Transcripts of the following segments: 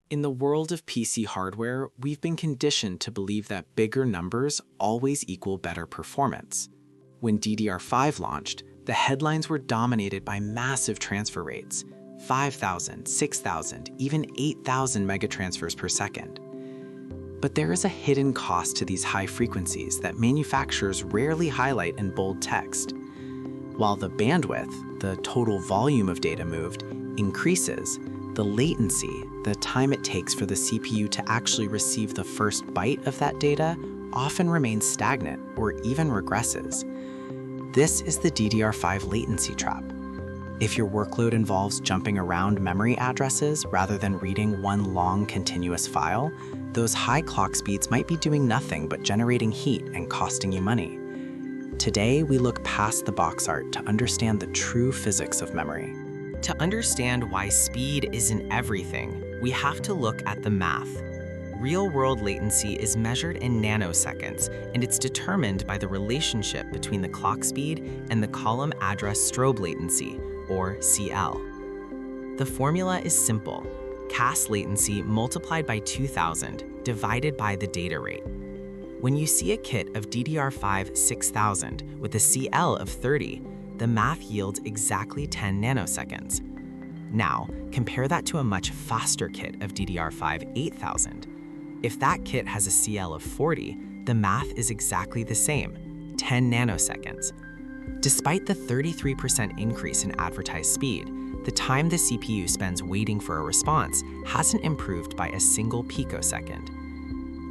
In the world of PC hardware, we've been conditioned to believe that bigger numbers always equal better performance. When DDR5 launched, the headlines were dominated by massive transfer rates, 5,000, 6,000, even 8,000 megatransfers per second. But there is a hidden cost to these high frequencies that manufacturers rarely highlight in bold text. While the bandwidth, the total volume of data moved, increases, the latency, the time it takes for the CPU to actually receive the first byte of that data, often remains stagnant or even regresses. This is the DDR5 latency trap. If your workload involves jumping around memory addresses rather than reading one long continuous file, those high clock speeds might be doing nothing but generating heat and costing you money. Today, we look past the box art to understand the true physics of memory. To understand why speed isn't everything, we have to look at the math. Real-world latency is measured in nanoseconds, and it's determined by the relationship between the clock speed and the column address strobe latency, or CL. The formula is simple: CAS latency multiplied by 2000 divided by the data rate. When you see a kit of DDR5 6000 with a CL of 30, the math yields exactly 10 nanoseconds. Now, compare that to a much faster kit of DDR5 8000. If that kit has a CL of 40, the math is exactly the same, 10 nanoseconds. Despite the 33% increase in advertised speed, the time the CPU spends waiting for a response hasn't improved by a single picosecond.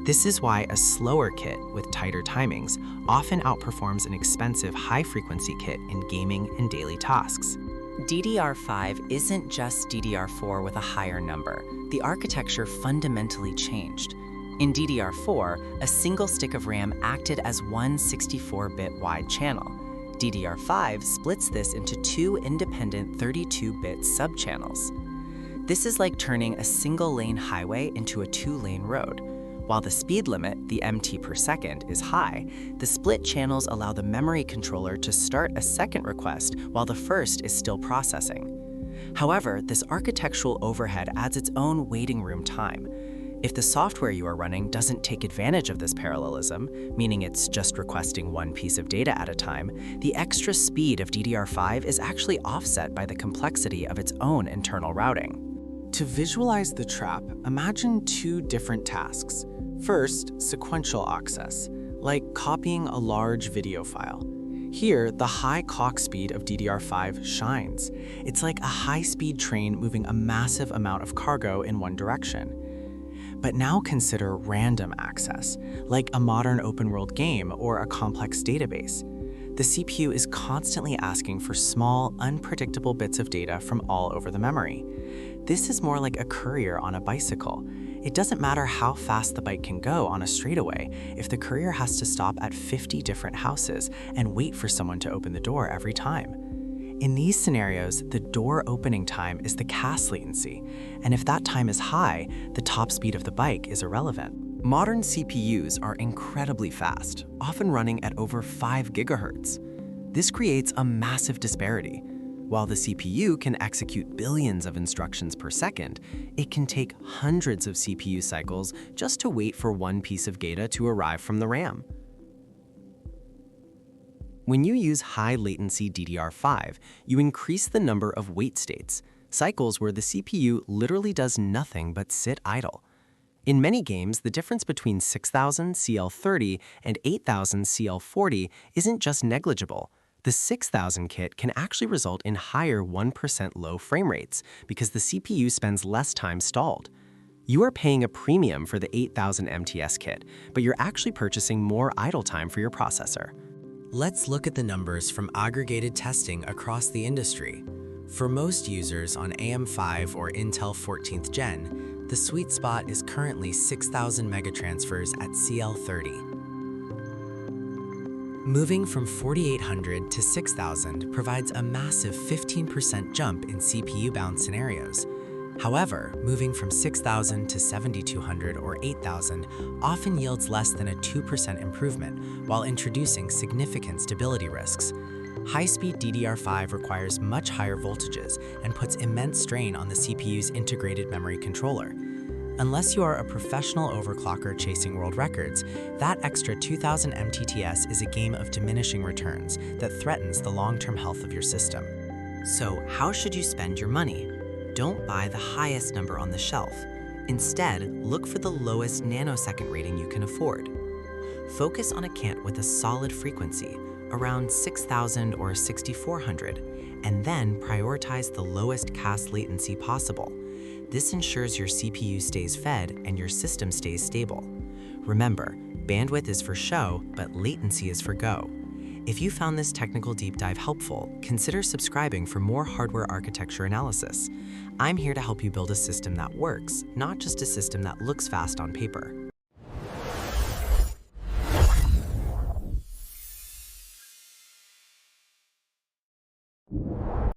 This is why a slower kit with tighter timings often outperforms an expensive high-frequency kit in gaming and daily tasks. DDR5 isn't just DDR4 with a higher number. The architecture fundamentally changed. In DDR4, a single stick of RAM acted as one 64-bit wide channel. DDR5 splits this into two independent 32-bit subchannels. This is like turning a single-lane highway into a two-lane road. While the speed limit, the MT per second, is high, the split channels allow the memory controller to start a second request while the first is still processing. However, this architectural overhead adds its own waiting room time. If the software you are running doesn't take advantage of this parallelism, meaning it's just requesting one piece of data at a time, the extra speed of DDR5 is actually offset by the complexity of its own internal routing. To visualize the trap, imagine two different tasks. First, sequential access, like copying a large video file. Here, the high clock speed of DDR5 shines. It's like a high-speed train moving a massive amount of cargo in one direction. But now consider random access, like a modern open-world game or a complex database. The CPU is constantly asking for small, unpredictable bits of data from all over the memory. This is more like a courier on a bicycle. It doesn't matter how fast the bike can go on a straightaway if the courier has to stop at 50 different houses and wait for someone to open the door every time. In these scenarios, the door opening time is the CAS latency, and if that time is high, the top speed of the bike is irrelevant. Modern CPUs are incredibly fast, often running at over 5 gigahertz. This creates a massive disparity. While the CPU can execute billions of instructions per second, it can take hundreds of CPU cycles just to wait for one piece of data to arrive from the RAM. When you use high-latency DDR5, you increase the number of wait states, cycles where the CPU literally does nothing but sit idle. In many games, the difference between 6000 CL30 and 8000 CL40 isn't just negligible. The 6000 kit can actually result in higher 1% low frame rates because the CPU spends less time stalled. You are paying a premium for the 8000 MTS kit, but you're actually purchasing more idle time for your processor. Let's look at the numbers from aggregated testing across the industry. For most users on AM5 or Intel 14th Gen, the sweet spot is currently 6000 megatransfers at CL30. Moving from 4800 to 6000 provides a massive 15% jump in CPU-bound scenarios. However, moving from 6000 to 7200 or 8000 often yields less than a 2% improvement while introducing significant stability risks. High-speed DDR5 requires much higher voltages and puts immense strain on the CPU's integrated memory controller. Unless you are a professional overclocker chasing world records, that extra 2000 MTTS is a game of diminishing returns that threatens the long-term health of your system. So, how should you spend your money? Don't buy the highest number on the shelf. Instead, look for the lowest nanosecond rating you can afford. Focus on a cant with a solid frequency, around 6000 or 6400, and then prioritize the lowest CAS latency possible. This ensures your CPU stays fed and your system stays stable. Remember, bandwidth is for show, but latency is for go. If you found this technical deep dive helpful, consider subscribing for more hardware architecture analysis. I'm here to help you build a system that works, not just a system that looks fast on paper.